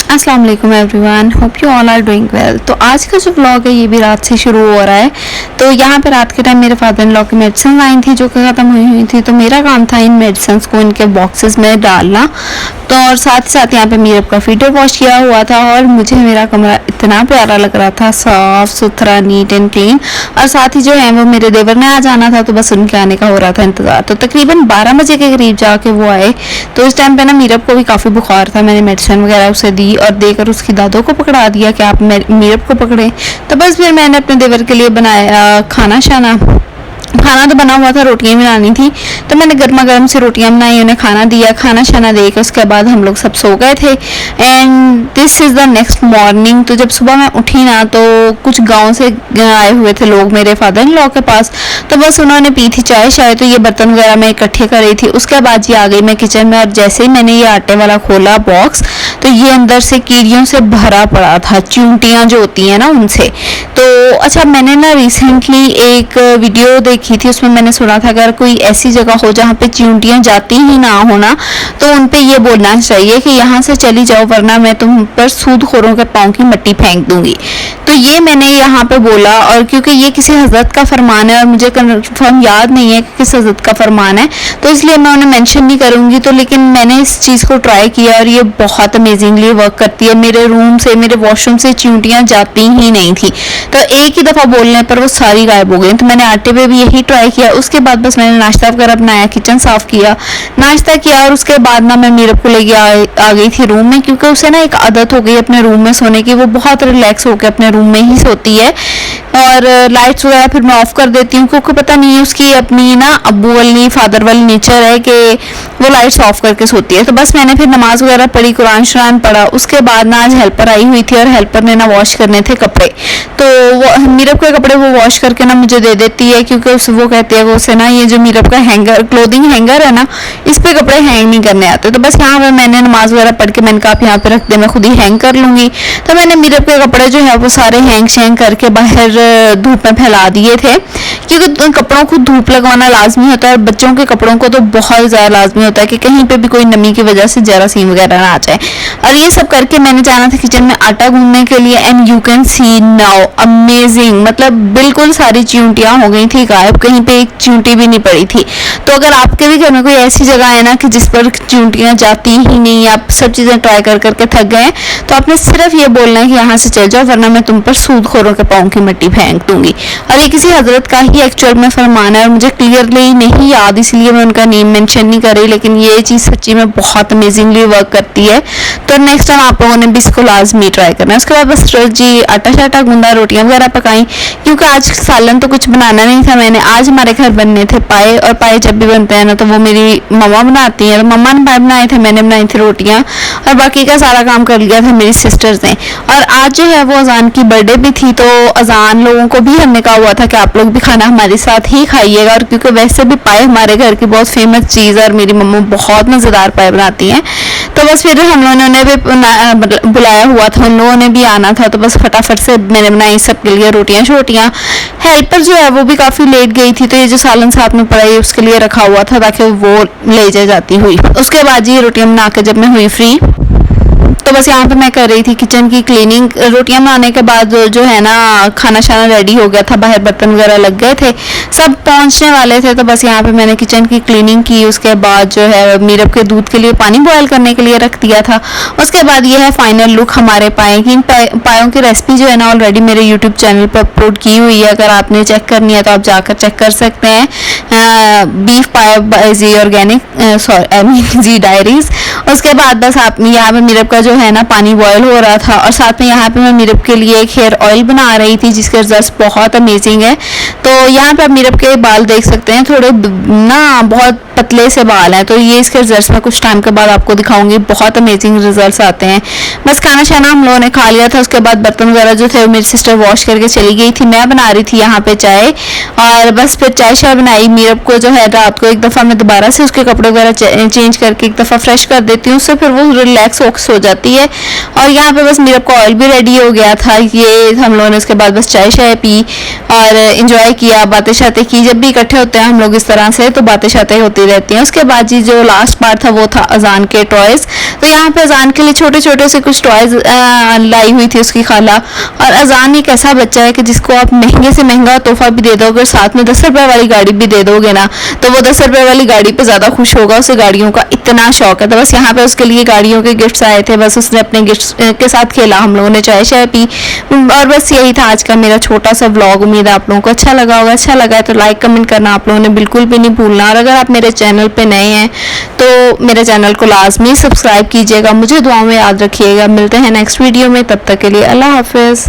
अस्सलाम वालेकुम everyone, hope you all are doing well. तो आज का जो व्लॉग है ये भी रात से शुरू हो रहा है। तो यहाँ पे रात के टाइम मेरे फादर इन लॉ की मेडिसिन आई थी जो कि ख़त्म हुई थी, तो मेरा काम था इन मेडिसिन को इनके बॉक्सेस में डालना। तो और साथ ही साथ यहाँ पे मीरब का फीडर वॉश किया हुआ था और मुझे मेरा कमरा इतना प्यारा लग रहा था, साफ सुथरा, नीट एंड क्लीन। और साथ ही जो है वो मेरे देवर ने आ जाना था, तो बस उनके आने का हो रहा था इंतज़ार। तो तकरीबन 12 बजे के करीब जाके वो आए। तो इस टाइम पे ना मीरब को भी काफ़ी बुखार था, मैंने मेडिसिन वगैरह उसे दी और देकर उसकी दादों को पकड़ा दिया कि आप मीरब को पकड़ें। तो बस फिर मैंने अपने देवर के लिए बनाया खाना तो बना हुआ था, रोटियां बनानी थी। तो मैंने गर्मा गर्म से रोटियां बनाई, उन्हें खाना दिया, खाना शाना देकर उसके बाद हम लोग सब सो गए थे। And this is the next morning. तो जब सुबह मैं उठी ना तो कुछ गांव से आए हुए थे लोग मेरे फादर इन लॉ के पास। तो बस उन्होंने पी थी चाय शायद, तो ये बर्तन वगैरह मैं इकट्ठे कर रही थी। उसके बाद ये आ गई मैं किचन में और जैसे ही मैंने ये आटे वाला खोला बॉक्स तो ये अंदर से कीड़ियों से भरा पड़ा था, चींटियाँ जो होती हैं ना उनसे। तो अच्छा, मैंने ना रिसेंटली एक वीडियो देखी थी, उसमें मैंने सुना था अगर कोई ऐसी जगह हो जहाँ पे चींटियाँ जाती ही ना हो ना तो उन पे ये बोलना चाहिए कि यहाँ से चली जाओ वरना मैं तुम पर सूदखोरों के पाँव की मिट्टी फेंक दूंगी। तो ये मैंने यहाँ पे बोला, और क्योंकि ये किसी हजरत का फरमान है और मुझे कन्फर्म याद नहीं है कि किस हजरत का फरमान है, तो इसलिए मैं उन्हें मेंशन नहीं करूँगी। तो लेकिन मैंने इस चीज़ को ट्राई किया और ये बहुत अमेजिंगली वर्क करती है। मेरे रूम से, मेरे वॉशरूम से चींटियाँ जाती ही नहीं थी, तो एक ही दफ़ा बोलने पर वो सारी गायब हो गई। तो मैंने आटे पे भी यही ट्राई किया। उसके बाद बस मैंने नाश्ता वगैरह बनाया, किचन साफ़ किया, नाश्ता किया और उसके बाद ना मैं मीरब को लेके आ गई थी रूम में, क्योंकि उसे ना एक आदत हो गई अपने रूम में सोने की। वो बहुत रिलैक्स होकर अपने रूम में ही सोती है और लाइट्स वगैरह फिर मैं ऑफ कर देती हूँ, क्योंकि पता नहीं है उसकी अपनी ना अब्बू वाली फादर वाली नेचर है कि वो लाइट्स ऑफ करके सोती है। तो बस मैंने फिर नमाज वगैरह पढ़ी, कुरान शुरान पढ़ा। उसके बाद ना आज हेल्पर आई हुई थी और हेल्पर ने ना वॉश करने थे कपड़े। तो वो मीरब के कपड़े वो वॉश करके ना मुझे दे देती है, क्योंकि वो कहती है वो उसे ना ये जो मीरब का हैंगर, क्लोथिंग हैंगर है ना, इस पे कपड़े हैंग नहीं करने आते। तो बस यहाँ पे मैंने नमाज वगैरह पढ़ के मैंने कहा आप यहाँ पे रख दे, मैं खुद ही हैंग कर लूँगी। तो मैंने मीरब के कपड़े जो है वो सारे हैंग शैंग करके बाहर धूप में फैला दिए थे, क्योंकि कपड़ों को धूप लगवाना लाजमी होता है और बच्चों के कपड़ों को तो बहुत ज़्यादा लाजमी होता है कि कहीं पे भी कोई नमी की वजह से जरासीम वगैरह ना आ जाए। और ये सब करके मैंने जाना था किचन में आटा गूंदने के लिए। And you can see now amazing, मतलब बिल्कुल सारी चींटियाँ हो गई थी गायब, कहीं पे एक चींटी भी नहीं पड़ी थी। तो अगर आपके भी घर में कोई ऐसी जगह है ना कि जिस पर चींटियाँ जाती ही नहीं, आप सब चीज़ें ट्राई कर करके थक गए, तो आपने सिर्फ ये बोलना है कि यहाँ से चल जाओ वरना मैं तुम पर सूदखोरों के पाँव की मिट्टी फेंक दूंगी। और ये किसी हजरत का ही एक्चुअल में फरमान है और मुझे क्लियरली नहीं याद, इसलिए मैं उनका नेम मेंशन नहीं कर रही, लेकिन ये चीज़ सच्ची में बहुत अमेजिंगली वर्क करती है। तो नेक्स्ट टाइम आप लोगों ने भी इसको लाजमी ट्राई करना है। उसके बाद बस जी आटा शाटा गूंदा, रोटियां वगैरह पकाई, क्योंकि आज सालन तो कुछ बनाना नहीं था मैंने। आज हमारे घर बनने थे पाए, और पाए जब भी बनते हैं ना तो वो मेरी मम्मा बनाती हैं। तो मम्मा ने पाए बनाए थे, मैंने बनाई थी रोटियां, और बाकी का सारा काम कर लिया था मेरी सिस्टर्स ने। और आज जो है वो अजान की बर्थडे भी थी, तो अजान लोगों को भी हमने कहा हुआ था कि आप लोग भी खाना हमारे साथ ही खाइएगा। और क्योंकि वैसे भी पाए हमारे घर की बहुत फेमस चीज़ है और मेरी मम्मा बहुत मज़ेदार पाए बनाती हैं, तो बस फिर हम लोगों ने भी बुलाया हुआ था, उन लोगों ने भी आना था। तो बस फटाफट से मैंने बनाई सबके लिए रोटियां शोटियां। हेल्पर जो है वो भी काफ़ी लेट गई थी, तो ये जो सालन साथ में पड़ा है उसके लिए रखा हुआ था ताकि वो ले जाती हुई। उसके बाद ये रोटियां बना के जब मैं हुई फ्री, तो बस यहाँ पे मैं कर रही थी किचन की क्लीनिंग। रोटियां बनाने के बाद जो है ना खाना शाना रेडी हो गया था, बाहर बर्तन वगैरह लग गए थे, सब पहुँचने वाले थे। तो बस यहाँ पे मैंने किचन की क्लीनिंग की। उसके बाद जो है मीरब के दूध के लिए पानी बॉयल करने के लिए रख दिया था। उसके बाद ये है फाइनल लुक हमारे पाए की। पायों की रेसिपी जो है ना ऑलरेडी मेरे यूट्यूब चैनल पर अपलोड की हुई है, अगर आपने चेक करनी है तो आप जाकर चेक कर सकते हैं। बीफ पाया बाय जी ऑर्गेनिक, जी डायरीज। उसके बाद बस आप यहाँ पे मीरब का जो है ना पानी बॉयल हो रहा था, और साथ में यहाँ पे मैं मीरब के लिए एक हेयर ऑयल बना रही थी जिसके रिजल्ट बहुत अमेजिंग है। तो यहाँ पे आप मीरब के बाल देख सकते हैं, थोड़े ना बहुत पतले से बाल हैं, तो ये इसके रिजल्ट्स मैं कुछ टाइम के बाद आपको दिखाऊंगी, बहुत अमेजिंग रिजल्ट्स आते हैं। बस खाना शाना हम लोगों ने खा लिया था। उसके बाद बर्तन वगैरह जो थे मेरी सिस्टर वॉश करके चली गई थी, मैं बना रही थी यहाँ पे चाय। और बस फिर चाय शाय बनाई। मीरब को जो है रात को एक दफ़ा मैं दोबारा से उसके कपड़े वगैरह चेंज करके एक दफ़ा फ्रेश कर देती हूँ, उससे फिर वो रिलैक्स हो जाती है। और यहाँ पे बस मीरब का ऑयल भी रेडी हो गया था। ये हम लोगों ने उसके बाद बस चाय शाय पी और इंजॉय किया, बातें शातें की। जब भी इकट्ठे होते हैं हम लोग इस तरह से तो बातें शातें होती मिलती रहती हैं। उसके बाद जी जो लास्ट पार्ट था वो था अजान के टॉयज़। तो यहाँ पे अजान के लिए छोटे छोटे से कुछ टॉयज़ लाई हुई थी उसकी खाला। और अजान एक ऐसा बच्चा है कि जिसको आप महंगे से महंगा तोहफा भी दे दोगे और साथ में 10 रुपए वाली गाड़ी भी दे दोगे ना, तो वो 10 रुपए वाली गाड़ी पे ज़्यादा खुश होगा। उसे गाड़ियों का इतना शौक है। तो बस यहाँ पे उसके लिए गाड़ियों के गिफ्ट्स आए थे, बस उसने अपने गिफ्ट्स के साथ खेला, हम लोगों ने चाय शाय पी, और बस यही था आज का मेरा छोटा सा व्लॉग। उम्मीद है आप लोगों को अच्छा लगा होगा। अच्छा लगा है तो लाइक कमेंट करना आप लोगों ने बिल्कुल भी नहीं भूलना। और अगर आप मेरे चैनल पे नए हैं तो मेरे चैनल को लाजमी सब्सक्राइब कीजिएगा। मुझे दुआओं में याद रखिएगा। मिलते हैं नेक्स्ट वीडियो में, तब तक के लिए अल्लाह हाफिज़।